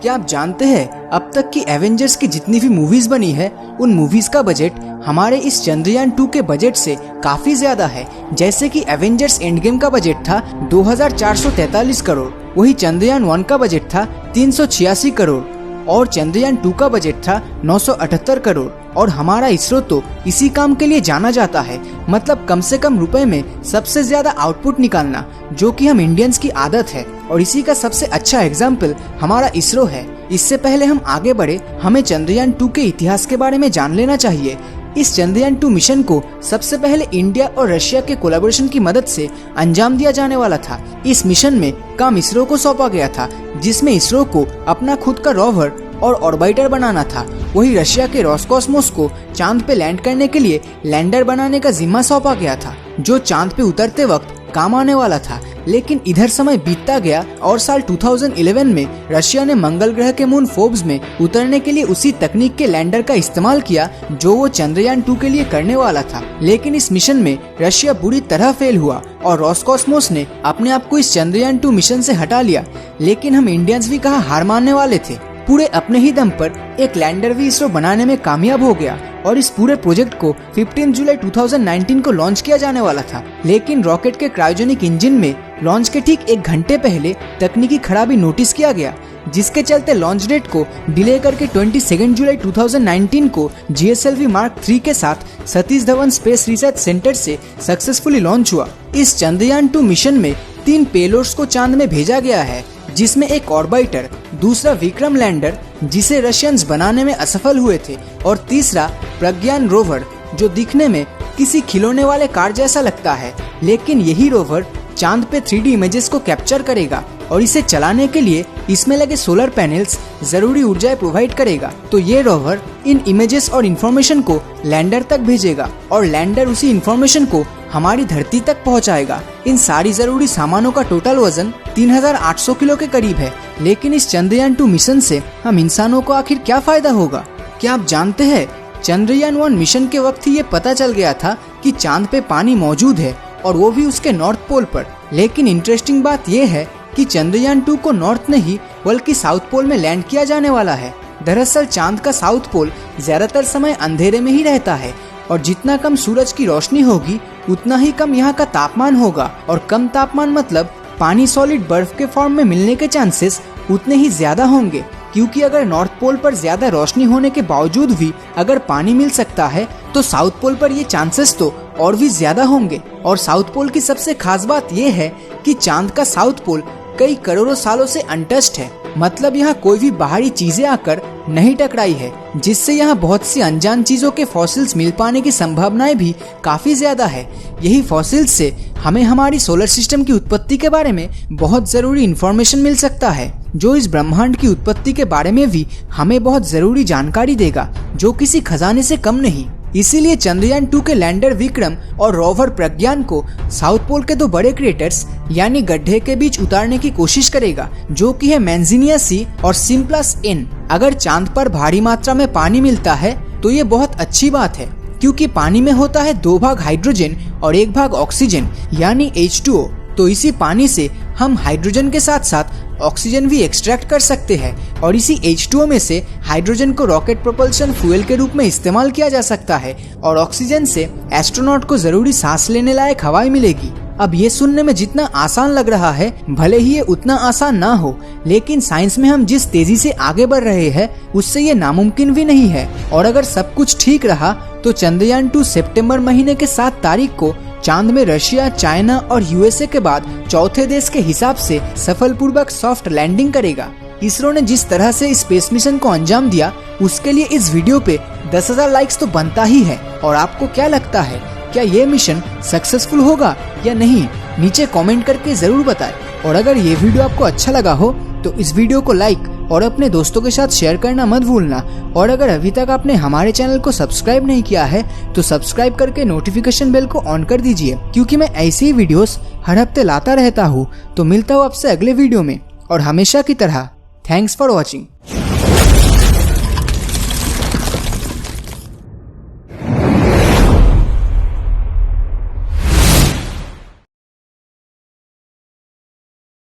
क्या आप जानते हैं अब तक की एवेंजर्स की जितनी भी मूवीज बनी है उन मूवीज का बजट हमारे इस चंद्रयान 2 के बजट से काफी ज्यादा है। जैसे कि एवेंजर्स एंड गेम का बजट था 2443 करोड़, वही चंद्रयान 1 का बजट था 386 करोड़ और चंद्रयान 2 का बजट था 978 करोड़। और हमारा इसरो तो इसी काम के लिए जाना जाता है, मतलब कम से कम रुपए में सबसे ज्यादा आउटपुट निकालना, जो कि हम इंडियंस की आदत है। और इसी का सबसे अच्छा एग्जाम्पल हमारा इसरो है। इससे पहले हम आगे बढ़े, हमें चंद्रयान 2 के इतिहास के बारे में जान लेना चाहिए। इस चंद्रयान 2 मिशन को सबसे पहले इंडिया और रशिया के कोलैबोरेशन की मदद से अंजाम दिया जाने वाला था। इस मिशन में काम इसरो को सौंपा गया था, जिसमें इसरो को अपना खुद का रोवर और ऑर्बिटर बनाना था। वही रशिया के रोसकॉस्मोस को चांद पे लैंड करने के लिए लैंडर बनाने का जिम्मा सौंपा गया था, जो चांद पे उतरते वक्त काम आने वाला था। लेकिन इधर समय बीतता गया और साल 2011 में रशिया ने मंगल ग्रह के मून फोर्ब्स में उतरने के लिए उसी तकनीक के लैंडर का इस्तेमाल किया जो वो चंद्रयान 2 के लिए करने वाला था। लेकिन इस मिशन में रशिया बुरी तरह फेल हुआ और रोसकॉस्मोस ने अपने आप को इस चंद्रयान 2 मिशन से हटा लिया। लेकिन हम इंडियंस भी कहाँ हार मानने वाले थे। पूरे अपने ही दम पर एक लैंडर भी इसरो बनाने में कामयाब हो गया और इस पूरे प्रोजेक्ट को 15 जुलाई 2019 को लॉन्च किया जाने वाला था। लेकिन रॉकेट के क्रायोजेनिक इंजन में लॉन्च के ठीक 1 घंटे पहले तकनीकी खराबी नोटिस किया गया, जिसके चलते लॉन्च डेट को डिले करके 22 जुलाई 2019 को GSLV Mark 3 के साथ Satish Dhawan space research centre से सक्सेसफुली लॉन्च हुआ। इस चंद्रयान 2 मिशन में 3 पेलोड्स को चांद में भेजा गया है, जिसमें एक ऑर्बिटर, दूसरा विक्रम लैंडर जिसे रशियंस बनाने में असफल हुए थे, और तीसरा प्रज्ञान रोवर जो दिखने में किसी खिलौने वाले कार जैसा लगता है। लेकिन यही रोवर चांद पे 3D इमेजेस को कैप्चर करेगा और इसे चलाने के लिए इसमें लगे सोलर पैनल्स जरूरी ऊर्जा प्रोवाइड करेगा। तो ये रोवर इन इमेजेस और इन्फॉर्मेशन को लैंडर तक भेजेगा और लैंडर उसी इन्फॉर्मेशन को हमारी धरती तक पहुंचाएगा। इन सारी जरूरी सामानों का टोटल वजन 3800 किलो के करीब है। लेकिन इस चंद्रयान 2 मिशन से हम इंसानों को आखिर क्या फायदा होगा? क्या आप जानते हैं चंद्रयान 1 मिशन के वक्त ही ये पता चल गया था कि चांद पे पानी मौजूद है और वो भी उसके नॉर्थ पोल पर। लेकिन इंटरेस्टिंग बात यह है कि चंद्रयान 2 को नॉर्थ नहीं बल्कि साउथ पोल में लैंड किया जाने वाला है। दरअसल चांद का साउथ पोल ज्यादातर समय अंधेरे में ही रहता है और जितना कम सूरज की रोशनी होगी उतना ही कम यहाँ का तापमान होगा, और कम तापमान मतलब पानी सॉलिड बर्फ के फॉर्म में मिलने के चांसेस उतने ही ज्यादा होंगे। क्योंकि अगर नॉर्थ पोल पर ज्यादा रोशनी होने के बावजूद भी अगर पानी मिल सकता है तो साउथ पोल पर ये चांसेस तो और भी ज्यादा होंगे। और साउथ पोल की सबसे खास बात ये है कि चांद का साउथ पोल कई करोड़ों सालों से अनटच्ड है, मतलब यहाँ कोई भी बाहरी चीजें आकर नहीं टकराई है, जिससे यहाँ बहुत सी अनजान चीजों के फॉसिल्स मिल पाने की संभावनाएं भी काफी ज्यादा है। यही फॉसिल्स से हमें हमारी सोलर सिस्टम की उत्पत्ति के बारे में बहुत जरूरी इंफॉर्मेशन मिल सकता है, जो इस ब्रह्मांड की उत्पत्ति के बारे में भी हमें बहुत जरूरी जानकारी देगा, जो किसी खजाने से कम नहीं। इसीलिए चंद्रयान 2 के लैंडर विक्रम और रोवर प्रज्ञान को साउथ पोल के 2 बड़े क्रेटर्स यानी गड्ढे के बीच उतारने की कोशिश करेगा, जो कि है मैंजिनिया सी और सिम्प्लस N। अगर चांद पर भारी मात्रा में पानी मिलता है तो ये बहुत अच्छी बात है, क्योंकि पानी में होता है 2 भाग हाइड्रोजन और 1 भाग ऑक्सीजन यानी H2O। तो इसी पानी से हम हाइड्रोजन के साथ साथ ऑक्सीजन भी एक्सट्रैक्ट कर सकते हैं और इसी H2O में से हाइड्रोजन को रॉकेट प्रोपल्शन फ्यूल के रूप में इस्तेमाल किया जा सकता है और ऑक्सीजन से एस्ट्रोनॉट को जरूरी सांस लेने लायक हवाएं मिलेगी। अब ये सुनने में जितना आसान लग रहा है, भले ही ये उतना आसान ना हो, लेकिन साइंस में हम जिस तेजी से आगे बढ़ रहे हैं उससे ये नामुमकिन भी नहीं है। और अगर सब कुछ ठीक रहा तो चंद्रयान 2 सितंबर महीने के 7 तारीख को चांद में रशिया, चाइना और USA के बाद चौथे देश के हिसाब से सफलपूर्वक सॉफ्ट लैंडिंग करेगा। इसरो ने जिस तरह से इस स्पेस मिशन को अंजाम दिया उसके लिए इस वीडियो पे 10,000 लाइक्स तो बनता ही है। और आपको क्या लगता है, क्या ये मिशन सक्सेसफुल होगा या नहीं? नीचे कमेंट करके जरूर बताएं। और अगर ये वीडियो आपको अच्छा लगा हो तो इस वीडियो को लाइक और अपने दोस्तों के साथ शेयर करना मत भूलना। और अगर अभी तक आपने हमारे चैनल को सब्सक्राइब नहीं किया है तो सब्सक्राइब करके नोटिफिकेशन बेल को ऑन कर दीजिए, क्योंकि मैं ऐसे ही वीडियोस हर हफ्ते लाता रहता हूँ। तो मिलता हूँ आपसे अगले वीडियो में, और हमेशा की तरह थैंक्स फॉर वॉचिंग।